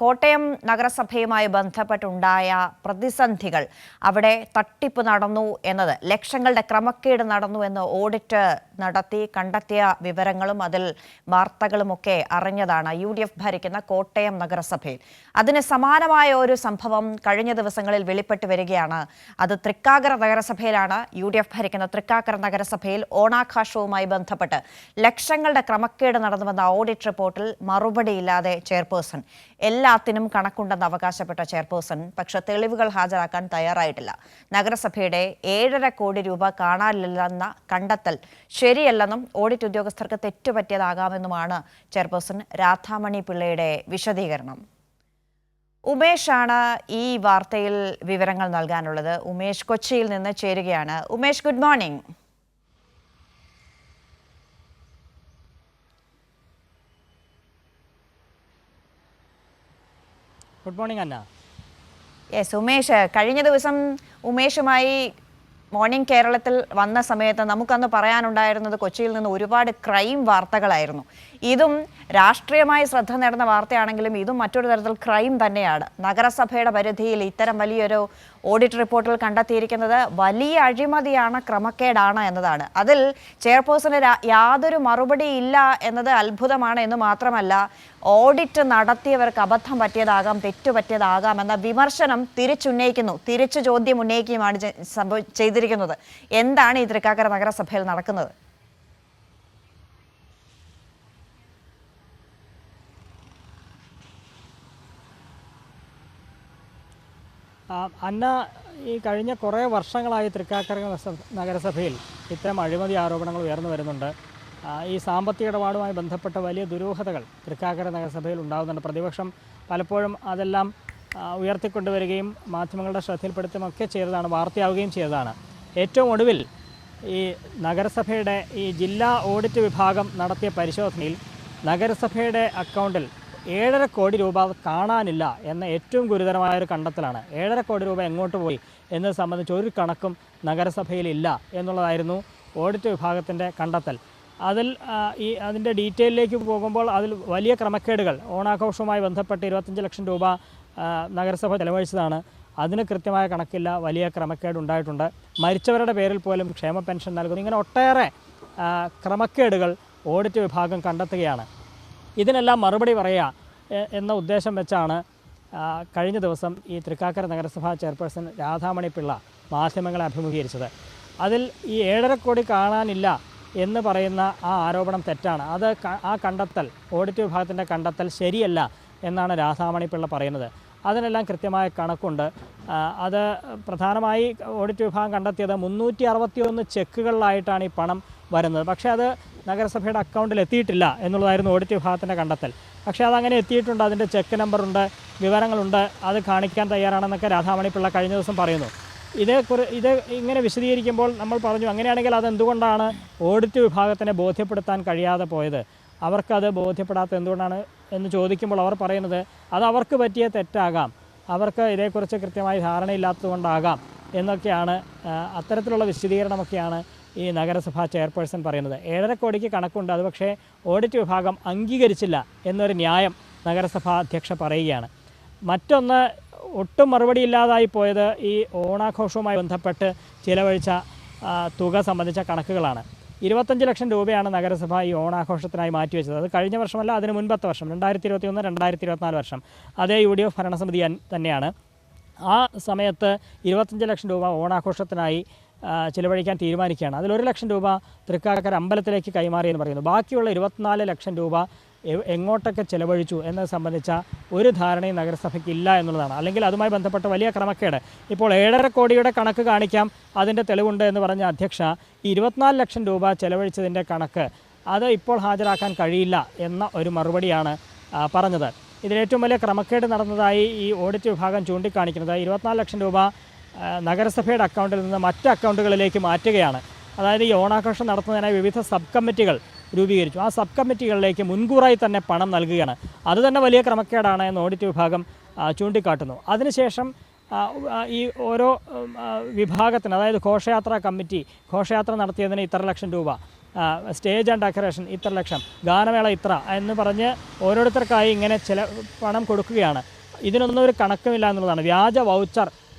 കോട്ടയം നഗരസഭയുമായി ബന്ധപ്പെട്ടുണ്ടായ പ്രതിസന്ധികൾ, അവിടെ തട്ടിപ്പ് നടന്നു എന്നത്, ലക്ഷങ്ങളുടെ ക്രമക്കേട് നടന്നു എന്ന് ഓഡിറ്റ് നടത്തി കണ്ടെത്തിയ വിവരങ്ങളും അതിൽ വാർത്തകളുമൊക്കെ അറിഞ്ഞതാണ് UDF ഭരിക്കുന്ന കോട്ടയം നഗരസഭയിൽ. അതിന് സമാനമായ ഒരു സംഭവം കഴിഞ്ഞ ദിവസങ്ങളിൽ വെളിപ്പെട്ടു വരികയാണ്. അത് തൃക്കാക്കര നഗരസഭയിലാണ്. UDF ഭരിക്കുന്ന തൃക്കാക്കര നഗരസഭയിൽ ഓണാഘോഷവുമായി ബന്ധപ്പെട്ട് ലക്ഷങ്ങളുടെ ക്രമക്കേട് നടന്നുവെന്ന ഓഡിറ്റ് റിപ്പോർട്ടിൽ മറുപടിയില്ലാതെ ചെയർപേഴ്സൺ. എല്ലാത്തിനും കണക്കുണ്ടെന്ന് അവകാശപ്പെട്ട ചെയർപേഴ്സൺ പക്ഷേ തെളിവുകൾ ഹാജരാക്കാൻ തയ്യാറായിട്ടില്ല. നഗരസഭയുടെ 7.5 കോടി രൂപ കാണാനില്ലെന്ന കണ്ടെത്തൽ ശരിയല്ലെന്നും ഓഡിറ്റ് ഉദ്യോഗസ്ഥർക്ക് തെറ്റുപറ്റിയതാകാമെന്നുമാണ് ചെയർപേഴ്സൺ രാധാമണി പിള്ളയുടെ വിശദീകരണം. ഉമേഷാണ് ഈ വാർത്തയിൽ വിവരങ്ങൾ നൽകാനുള്ളത്. ഉമേഷ് കൊച്ചിയിൽ നിന്ന് ചേരുകയാണ്. Umesh, good morning. Good morning Anna. Yes Umesh, കഴിഞ്ഞ ദിവസം ഉമേഷുമായി മോർണിംഗ് കേരളത്തിൽ വന്ന സമയത്ത് നമുക്കന്ന് പറയാനുണ്ടായിരുന്നത് കൊച്ചിയിൽ നിന്ന് ഒരുപാട് ക്രൈം വാർത്തകളായിരുന്നു. ഇതും രാഷ്ട്രീയമായി ശ്രദ്ധ നേടുന്ന വാർത്തയാണെങ്കിലും ഇതും മറ്റൊരു തരത്തിൽ ക്രൈം തന്നെയാണ്. നഗരസഭയുടെ പരിധിയിൽ ഇത്തരം വലിയൊരു ഓഡിറ്റ് റിപ്പോർട്ടിൽ കണ്ടെത്തിയിരിക്കുന്നത് വലിയ അഴിമതിയാണ്, ക്രമക്കേടാണ് എന്നതാണ്. അതിൽ ചെയർപേഴ്സന് യാതൊരു മറുപടി ഇല്ല എന്നത് അത്ഭുതമാണ് എന്ന് മാത്രമല്ല, ഓഡിറ്റ് നടത്തിയവർക്ക് അബദ്ധം പറ്റിയതാകാം, തെറ്റുപറ്റിയതാകാം എന്ന വിമർശനം തിരിച്ചു ചോദ്യം ഉന്നയിക്കുകയുമാണ് ചെയ്തിരിക്കുന്നത്. എന്താണ് ഈ തൃക്കാക്കര നഗരസഭയിൽ നടക്കുന്നത്? അന്ന, ഈ കഴിഞ്ഞ കുറേ വർഷങ്ങളായി തൃക്കാക്കര നഗരസഭയിൽ ഇത്തരം അഴിമതി ആരോപണങ്ങൾ ഉയർന്നു വരുന്നുണ്ട്. ഈ സാമ്പത്തിക ഇടപാടുമായി ബന്ധപ്പെട്ട വലിയ ദുരൂഹതകൾ തൃക്കാക്കര നഗരസഭയിൽ ഉണ്ടാകുന്നുണ്ട്. പ്രതിപക്ഷം പലപ്പോഴും അതെല്ലാം ഉയർത്തിക്കൊണ്ടുവരികയും മാധ്യമങ്ങളുടെ ശ്രദ്ധയിൽപ്പെടുത്തുകയൊക്കെ ചെയ്തതാണ്, വാർത്തയാവുകയും ചെയ്തതാണ്. ഏറ്റവും ഒടുവിൽ ഈ നഗരസഭയുടെ ഈ ജില്ലാ ഓഡിറ്റ് വിഭാഗം നടത്തിയ പരിശോധനയിൽ നഗരസഭയുടെ അക്കൗണ്ടിൽ 7.5 കോടി രൂപ കാണാനില്ല എന്ന ഏറ്റവും ഗുരുതരമായൊരു കണ്ടെത്തലാണ്. 7.5 കോടി രൂപ എങ്ങോട്ട് പോയി എന്നത് സംബന്ധിച്ച് ഒരു കണക്കും നഗരസഭയിലില്ല എന്നുള്ളതായിരുന്നു ഓഡിറ്റ് വിഭാഗത്തിൻ്റെ കണ്ടെത്തൽ. അതിൻ്റെ ഡീറ്റെയിലേക്ക് പോകുമ്പോൾ അതിൽ വലിയ ക്രമക്കേടുകൾ, ഓണാഘോഷവുമായി ബന്ധപ്പെട്ട് 25 ലക്ഷം രൂപ നഗരസഭ ചെലവഴിച്ചതാണ്. അതിന് കൃത്യമായ കണക്കില്ല, വലിയ ക്രമക്കേടുണ്ടായിട്ടുണ്ട്. മരിച്ചവരുടെ പേരിൽ പോലും ക്ഷേമ പെൻഷൻ നൽകുന്നു. ഇങ്ങനെ ഒട്ടേറെ ക്രമക്കേടുകൾ ഓഡിറ്റ് വിഭാഗം കണ്ടെത്തുകയാണ്. ഇതിനെല്ലാം മറുപടി പറയുക എന്ന ഉദ്ദേശം വെച്ചാണ് കഴിഞ്ഞ ദിവസം ഈ തൃക്കാക്കര നഗരസഭാ ചെയർപേഴ്സൺ രാധാമണി പിള്ള മാധ്യമങ്ങളെ അഭിമുഖീകരിച്ചത്. അതിൽ ഈ 7.5 കോടി കാണാനില്ല എന്ന് പറയുന്ന ആ ആരോപണം തെറ്റാണ്. ആ കണ്ടെത്തൽ, ഓഡിറ്റ് വിഭാഗത്തിൻ്റെ കണ്ടെത്തൽ ശരിയല്ല എന്നാണ് രാധാമണി പിള്ള പറയുന്നത്. അതിനെല്ലാം കൃത്യമായ കണക്കുണ്ട്. അത് പ്രധാനമായി ഓഡിറ്റ് വിഭാഗം കണ്ടെത്തിയത് 361 ചെക്കുകളിലായിട്ടാണ് ഈ പണം വരുന്നത്. പക്ഷേ അത് നഗരസഭയുടെ അക്കൗണ്ടിൽ എത്തിയിട്ടില്ല എന്നുള്ളതായിരുന്നു ഓഡിറ്റ് വിഭാഗത്തിൻ്റെ കണ്ടെത്തൽ. പക്ഷേ അതങ്ങനെ എത്തിയിട്ടുണ്ട്, അതിൻ്റെ ചെക്ക് നമ്പറുണ്ട്, വിവരങ്ങളുണ്ട്, അത് കാണിക്കാൻ തയ്യാറാണെന്നൊക്കെ രാധാമണി പിള്ള കഴിഞ്ഞ ദിവസം പറയുന്നു. ഇത് ഇങ്ങനെ വിശദീകരിക്കുമ്പോൾ നമ്മൾ പറഞ്ഞു, അങ്ങനെയാണെങ്കിൽ അതെന്തുകൊണ്ടാണ് ഓഡിറ്റ് വിഭാഗത്തിനെ ബോധ്യപ്പെടുത്താൻ കഴിയാതെ പോയത്, അവർക്കത് ബോധ്യപ്പെടാത്ത എന്തുകൊണ്ടാണ് എന്ന് ചോദിക്കുമ്പോൾ അവർ പറയുന്നത് അത് അവർക്ക് പറ്റിയ തെറ്റാകാം, അവർക്ക് ഇതേക്കുറിച്ച് കൃത്യമായി ധാരണയില്ലാത്തതുകൊണ്ടാകാം എന്നൊക്കെയാണ്. അത്തരത്തിലുള്ള വിശദീകരണമൊക്കെയാണ് ഈ നഗരസഭാ ചെയർപേഴ്സൺ പറയുന്നത്. 7.5 കോടിക്ക് കണക്കുണ്ട്, അത് പക്ഷേ ഓഡിറ്റ് വിഭാഗം അംഗീകരിച്ചില്ല എന്നൊരു ന്യായം നഗരസഭാ അധ്യക്ഷ പറയുകയാണ്. മറ്റൊന്ന്, ഒട്ടും മറുപടിയില്ലാതായി പോയത് ഈ ഓണാഘോഷവുമായി ബന്ധപ്പെട്ട് ചിലവഴിച്ച തുക സംബന്ധിച്ച കണക്കുകളാണ്. 25 ലക്ഷം രൂപയാണ് നഗരസഭ ഈ ഓണാഘോഷത്തിനായി മാറ്റിവെച്ചത്. അത് കഴിഞ്ഞ വർഷമല്ല, അതിന് മുൻപത്തെ വർഷം 2021-2024 വർഷം അതേ UDF ഭരണസമിതി തന്നെയാണ്. ആ സമയത്ത് 25 ലക്ഷം രൂപ ഓണാഘോഷത്തിനായി ചിലവഴിക്കാൻ തീരുമാനിക്കുകയാണ്. അതിൽ 1 ലക്ഷം രൂപ തൃക്കാക്കര അമ്പലത്തിലേക്ക് കൈമാറിയെന്ന് പറയുന്നു. ബാക്കിയുള്ള 24 ലക്ഷം രൂപ എങ്ങോട്ടൊക്കെ ചിലവഴിച്ചു എന്നത് സംബന്ധിച്ച ഒരു ധാരണയും നഗരസഭയ്ക്ക് ഇല്ല എന്നുള്ളതാണ്. അല്ലെങ്കിൽ അതുമായി ബന്ധപ്പെട്ട വലിയ ക്രമക്കേട്. ഇപ്പോൾ 7.5 കോടിയുടെ കണക്ക് കാണിക്കാം, അതിൻ്റെ തെളിവുണ്ട് എന്ന് പറഞ്ഞ അധ്യക്ഷ 24 ലക്ഷം രൂപ ചെലവഴിച്ചതിൻ്റെ കണക്ക് അത് ഇപ്പോൾ ഹാജരാക്കാൻ കഴിയില്ല എന്ന ഒരു മറുപടിയാണ് പറഞ്ഞത്. ഇതിലേറ്റവും വലിയ ക്രമക്കേട് നടന്നതായി ഈ ഓഡിറ്റ് വിഭാഗം ചൂണ്ടിക്കാണിക്കുന്നത് 24 ലക്ഷം രൂപ നഗരസഭയുടെ അക്കൗണ്ടിൽ നിന്ന് മറ്റ് അക്കൗണ്ടുകളിലേക്ക് മാറ്റുകയാണ്. അതായത് ഈ ഓണാഘോഷം നടത്തുന്നതിനായി വിവിധ സബ് കമ്മിറ്റികൾ രൂപീകരിച്ചു. ആ സബ് കമ്മിറ്റികളിലേക്ക് മുൻകൂറായി തന്നെ പണം നൽകുകയാണ്. അതുതന്നെ വലിയ ക്രമക്കേടാണ് എന്ന് ഓഡിറ്റ് വിഭാഗം ചൂണ്ടിക്കാട്ടുന്നു. അതിനുശേഷം ഈ ഓരോ വിഭാഗത്തിന്, അതായത് ഘോഷയാത്രാ കമ്മിറ്റി ഘോഷയാത്ര നടത്തിയതിന് ഇത്ര ലക്ഷം രൂപ, സ്റ്റേജ് ആൻഡ് ഡെക്കറേഷൻ ഇത്ര ലക്ഷം, ഗാനമേള ഇത്ര എന്ന് പറഞ്ഞ് ഓരോരുത്തർക്കായി ഇങ്ങനെ ചില പണം കൊടുക്കുകയാണ്. ഇതിനൊന്നും ഒരു കണക്കുമില്ല എന്നുള്ളതാണ്. വ്യാജ വൗച്ചർ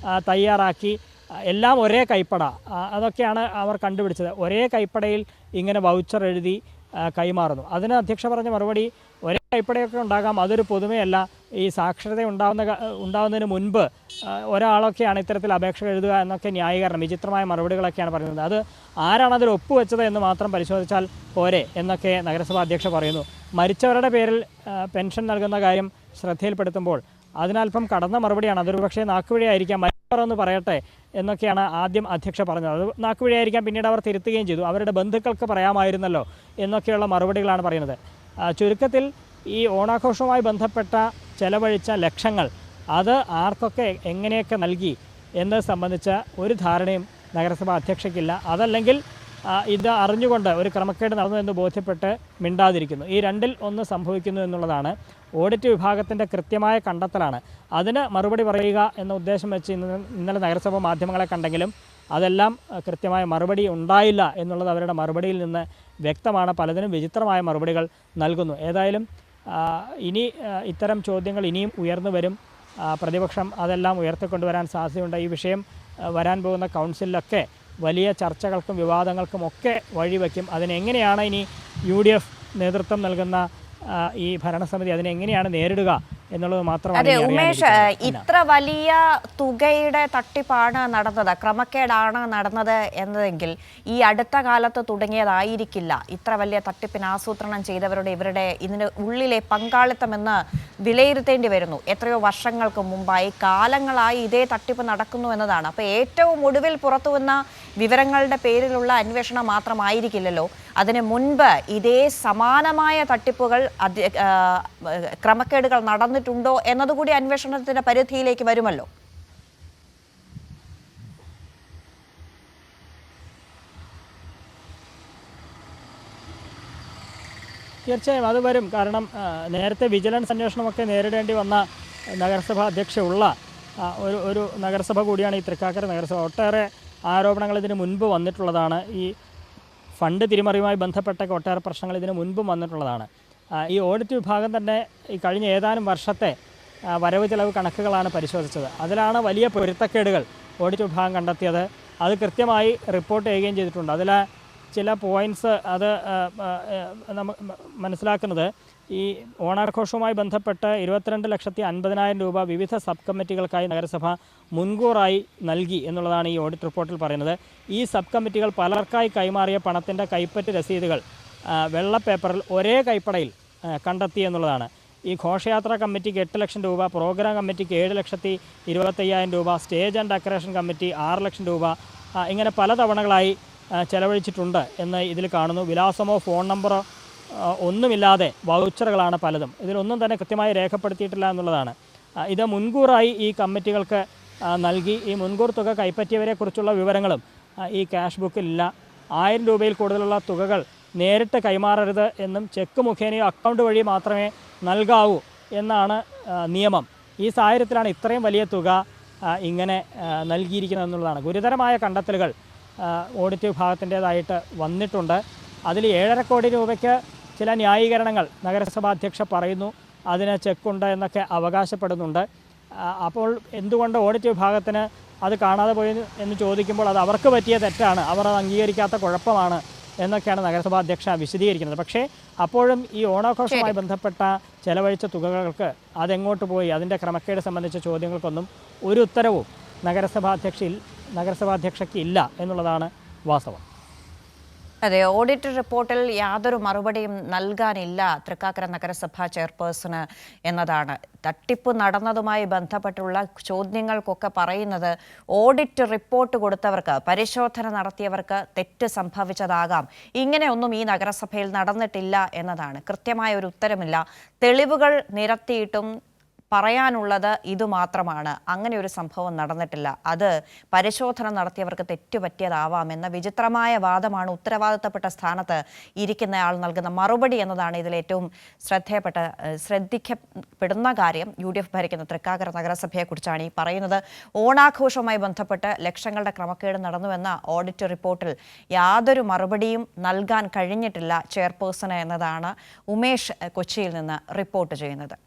തയ്യാറാക്കി എല്ലാം ഒരേ കൈപ്പട, അതൊക്കെയാണ് അവർ കണ്ടുപിടിച്ചത്. ഒരേ കൈപ്പടയിൽ ഇങ്ങനെ വൗച്ചർ എഴുതി കൈമാറുന്നു. അതിന് അധ്യക്ഷ പറഞ്ഞ മറുപടി, ഒരേ കൈപ്പടയൊക്കെ ഉണ്ടാകാം, അതൊരു പുതുമയല്ല. ഈ സാക്ഷരത ഉണ്ടാവുന്നതിന് മുൻപ് ഒരാളൊക്കെയാണ് ഇത്തരത്തിൽ അപേക്ഷ എഴുതുക എന്നൊക്കെ ന്യായീകരണം, വിചിത്രമായ മറുപടികളൊക്കെയാണ് പറയുന്നത്. അത് ആരാണ് അതിൽ ഒപ്പുവെച്ചത് എന്ന് മാത്രം പരിശോധിച്ചാൽ പോരെ എന്നൊക്കെ നഗരസഭാ അധ്യക്ഷ പറയുന്നു. മരിച്ചവരുടെ പേരിൽ പെൻഷൻ നൽകുന്ന കാര്യം ശ്രദ്ധയിൽപ്പെടുത്തുമ്പോൾ അതിനൽപ്പം കടന്ന മറുപടിയാണ്. അതൊരു പക്ഷേ നാക്കുവഴിയായിരിക്കാം, മരിച്ചവരെന്ന് പറയട്ടെ എന്നൊക്കെയാണ് ആദ്യം അധ്യക്ഷ പറഞ്ഞത്. അത് നാക്കുവഴിയായിരിക്കാം, പിന്നീട് അവർ തിരുത്തുകയും ചെയ്തു. അവരുടെ ബന്ധുക്കൾക്ക് പറയാമായിരുന്നല്ലോ എന്നൊക്കെയുള്ള മറുപടികളാണ് പറയുന്നത്. ചുരുക്കത്തിൽ ഈ ഓണാഘോഷവുമായി ബന്ധപ്പെട്ട ചെലവഴിച്ച ലക്ഷങ്ങൾ അത് ആർക്കൊക്കെ എങ്ങനെയൊക്കെ നൽകി എന്നത് സംബന്ധിച്ച ഒരു ധാരണയും നഗരസഭാ അധ്യക്ഷയ്ക്കില്ല. അതല്ലെങ്കിൽ ഇത് അറിഞ്ഞുകൊണ്ട് ഒരു ക്രമക്കേട് നടന്നു എന്ന് ബോധ്യപ്പെട്ട് മിണ്ടാതിരിക്കുന്നു. ഈ രണ്ടിൽ ഒന്ന് സംഭവിക്കുന്നു എന്നുള്ളതാണ്. ഓഡിറ്റ് വിഭാഗത്തിൻ്റെ കൃത്യമായ കണ്ടെത്തലാണ്. അതിന് മറുപടി പറയുക എന്ന ഉദ്ദേശം വെച്ച് ഇന്നലെ നഗരസഭ മാധ്യമങ്ങളെ കണ്ടെങ്കിലും അതെല്ലാം കൃത്യമായ മറുപടി ഉണ്ടായില്ല എന്നുള്ളത് അവരുടെ മറുപടിയിൽ നിന്ന് വ്യക്തമാണ്. പലതിനും വിചിത്രമായ മറുപടികൾ നൽകുന്നു. ഏതായാലും ഇനി ഇത്തരം ചോദ്യങ്ങൾ ഇനിയും ഉയർന്നു വരും. പ്രതിപക്ഷം അതെല്ലാം ഉയർത്തിക്കൊണ്ടുവരാൻ സാധ്യതയുണ്ട്. ഈ വിഷയം വരാൻ പോകുന്ന കൗൺസിലിലൊക്കെ വലിയ ചർച്ചകൾക്കും വിവാദങ്ങൾക്കും ഒക്കെ വഴിവെക്കും. അതിനെങ്ങനെയാണ് ഇനി UDF നേതൃത്വം നൽകുന്ന ഈ ഭരണസമിതി അതിനെങ്ങനെയാണ് നേരിടുക എന്നുള്ളത് മാത്രമാണ്. അതെ ഉമേഷ്, ഇത്ര വലിയ തുകയുടെ തട്ടിപ്പാണ് നടന്നത്, ക്രമക്കേടാണ് നടന്നത് എന്നതെങ്കിൽ ഈ അടുത്ത കാലത്ത് തുടങ്ങിയതായിരിക്കില്ല. ഇത്ര വലിയ തട്ടിപ്പിന് ആസൂത്രണം ചെയ്തവരുടെ ഇവരുടെ ഇതിന് ഉള്ളിലെ പങ്കാളിത്തമെന്ന് വിലയിരുത്തേണ്ടി വരുന്നു. എത്രയോ വർഷങ്ങൾക്ക് മുമ്പായി, കാലങ്ങളായി ഇതേ തട്ടിപ്പ് നടക്കുന്നു എന്നതാണ്. അപ്പോൾ ഏറ്റവും ഒടുവിൽ പുറത്തുവന്ന വിവരങ്ങളുടെ പേരിലുള്ള അന്വേഷണം മാത്രമായിരിക്കില്ലല്ലോ. അതിന് മുൻപ് ഇതേ സമാനമായ തട്ടിപ്പുകൾ ക്രമക്കേടുകൾ നടന്നിട്ടുണ്ടോ എന്നതുകൂടി അന്വേഷണത്തിന്റെ പരിധിയിലേക്ക് വരുമല്ലോ. തീർച്ചയായും അത് വരും. കാരണം നേരത്തെ വിജിലൻസ് അന്വേഷണമൊക്കെ നേരിടേണ്ടി വന്ന നഗരസഭാ അധ്യക്ഷയുള്ള ഒരു നഗരസഭ കൂടിയാണ് ഈ തൃക്കാക്കര നഗരസഭ. ഒട്ടേറെ ആരോപണങ്ങൾ ഇതിന് മുൻപ് വന്നിട്ടുള്ളതാണ്. ഈ ഫണ്ട് തിരിമറിയുമായി ബന്ധപ്പെട്ട ഒട്ടേറെ പ്രശ്നങ്ങൾ ഇതിന് മുൻപും വന്നിട്ടുള്ളതാണ്. ഈ ഓഡിറ്റ് വിഭാഗം തന്നെ ഈ കഴിഞ്ഞ ഏതാനും വർഷത്തെ വരവ് ചെലവ് കണക്കുകളാണ് പരിശോധിച്ചത്. അതിലാണ് വലിയ പൊരുത്തക്കേടുകൾ ഓഡിറ്റ് വിഭാഗം കണ്ടെത്തിയത്. അത് കൃത്യമായി റിപ്പോർട്ട് ചെയ്യുകയും ചെയ്തിട്ടുണ്ട്. അതിൽ ചില പോയിൻറ്റ്സ് അത് മനസ്സിലാക്കുന്നത്, ഈ ഓണാഘോഷവുമായി ബന്ധപ്പെട്ട് 22,50,000 രൂപ വിവിധ സബ് കമ്മിറ്റികൾക്കായി നഗരസഭ മുൻകൂറായി നൽകി എന്നുള്ളതാണ് ഈ ഓഡിറ്റ് റിപ്പോർട്ടിൽ പറയുന്നത്. ഈ സബ് കമ്മിറ്റികൾ പലർക്കായി കൈമാറിയ പണത്തിൻ്റെ കൈപ്പറ്റ് രസീതുകൾ വെള്ള പേപ്പറിൽ ഒരേ കൈപ്പടയിൽ കണ്ടെത്തി എന്നുള്ളതാണ്. ഈ ഘോഷയാത്രാ കമ്മിറ്റിക്ക് 8 ലക്ഷം രൂപ, പ്രോഗ്രാം കമ്മിറ്റിക്ക് 7,25,000 രൂപ, സ്റ്റേജ് ആൻഡ് ഡെക്കറേഷൻ കമ്മിറ്റി 6 ലക്ഷം രൂപ, ഇങ്ങനെ പല തവണകളായി ചെലവഴിച്ചിട്ടുണ്ട് എന്ന് ഇതിൽ കാണുന്നു. വിലാസമോ ഫോൺ നമ്പറോ ഒന്നുമില്ലാതെ വൗച്ചറുകളാണ് പലതും. ഇതിലൊന്നും തന്നെ കൃത്യമായി രേഖപ്പെടുത്തിയിട്ടില്ല എന്നുള്ളതാണ്. ഇത് മുൻകൂറായി ഈ കമ്മിറ്റികൾക്ക് നൽകി. ഈ മുൻകൂർ തുക കൈപ്പറ്റിയവരെക്കുറിച്ചുള്ള വിവരങ്ങളും ഈ ക്യാഷ് ബുക്കിലില്ല. 1000 രൂപയിൽ കൂടുതലുള്ള തുകകൾ നേരിട്ട് കൈമാറരുത് എന്നും ചെക്ക് മുഖേനയോ അക്കൗണ്ട് വഴി മാത്രമേ നൽകാവൂ എന്നാണ് നിയമം. ഈ സാഹചര്യത്തിലാണ് ഇത്രയും വലിയ തുക ഇങ്ങനെ നൽകിയിരിക്കുന്നത് എന്നുള്ളതാണ്. ഗുരുതരമായ കണ്ടെത്തലുകൾ ഓഡിറ്റ് വിഭാഗത്തിൻ്റേതായിട്ട് വന്നിട്ടുണ്ട്. അതിൽ 7.5 കോടി രൂപയ്ക്ക് ചില ന്യായീകരണങ്ങൾ നഗരസഭാ അധ്യക്ഷ പറയുന്നു, അതിന് ചെക്കുണ്ട് എന്നൊക്കെ അവകാശപ്പെടുന്നുണ്ട്. അപ്പോൾ എന്തുകൊണ്ട് ഓഡിറ്റ് വിഭാഗത്തിന് അത് കാണാതെ പോയി എന്ന് ചോദിക്കുമ്പോൾ അത് അവർക്ക് പറ്റിയ തെറ്റാണ്, അവർ അത് അംഗീകരിക്കാത്ത കുഴപ്പമാണ് എന്നൊക്കെയാണ് നഗരസഭാ അധ്യക്ഷ വിശദീകരിക്കുന്നത്. പക്ഷേ അപ്പോഴും ഈ ഓണാഘോഷവുമായി ബന്ധപ്പെട്ട ചെലവഴിച്ച തുകകൾക്ക് അതെങ്ങോട്ട് പോയി, അതിൻ്റെ ക്രമക്കേട് സംബന്ധിച്ച ചോദ്യങ്ങൾക്കൊന്നും ഒരു ഉത്തരവും നഗരസഭാധ്യക്ഷയ്ക്ക് ഇല്ല എന്നുള്ളതാണ് വാസ്തവം. അതെ, ഓഡിറ്റ് റിപ്പോർട്ടിൽ യാതൊരു മറുപടിയും നൽകാനില്ല തൃക്കാക്കര നഗരസഭാ ചെയർപേഴ്സണ് എന്നതാണ്. തട്ടിപ്പ് നടന്നതുമായി ബന്ധപ്പെട്ടുള്ള ചോദ്യങ്ങൾക്കൊക്കെ പറയുന്നത് ഓഡിറ്റ് റിപ്പോർട്ട് കൊടുത്തവർക്ക്, പരിശോധന നടത്തിയവർക്ക് തെറ്റ് സംഭവിച്ചതാകാം, ഇങ്ങനെയൊന്നും ഈ നഗരസഭയിൽ നടന്നിട്ടില്ല എന്നതാണ്. കൃത്യമായ ഒരു ഉത്തരമില്ല. തെളിവുകൾ നിരത്തിയിട്ടും പറയാനുള്ളത് ഇതുമാത്രമാണ്. അങ്ങനെ ഒരു സംഭവം നടന്നിട്ടില്ല. അത് പരിശോധന നടത്തിയവർക്ക് തെറ്റുപറ്റിയതാവാമെന്ന വിചിത്രമായ വാദമാണ് ഉത്തരവാദിത്തപ്പെട്ട സ്ഥാനത്ത് ഇരിക്കുന്നയാൾ നൽകുന്ന മറുപടി എന്നതാണ് ഇതിൽ ഏറ്റവും ശ്രദ്ധിക്കപ്പെടുന്ന കാര്യം. UDF ഭരിക്കുന്ന തൃക്കാക്കര നഗരസഭയെക്കുറിച്ചാണ് ഈ പറയുന്നത്. ഓണാഘോഷവുമായി ബന്ധപ്പെട്ട് ലക്ഷങ്ങളുടെ ക്രമക്കേട് നടന്നുവെന്ന ഓഡിറ്റ് റിപ്പോർട്ടിൽ യാതൊരു മറുപടിയും നൽകാൻ കഴിഞ്ഞിട്ടില്ല ചെയർപേഴ്സണ് എന്നതാണ് ഉമേഷ് കൊച്ചിയിൽ നിന്ന് റിപ്പോർട്ട് ചെയ്യുന്നത്.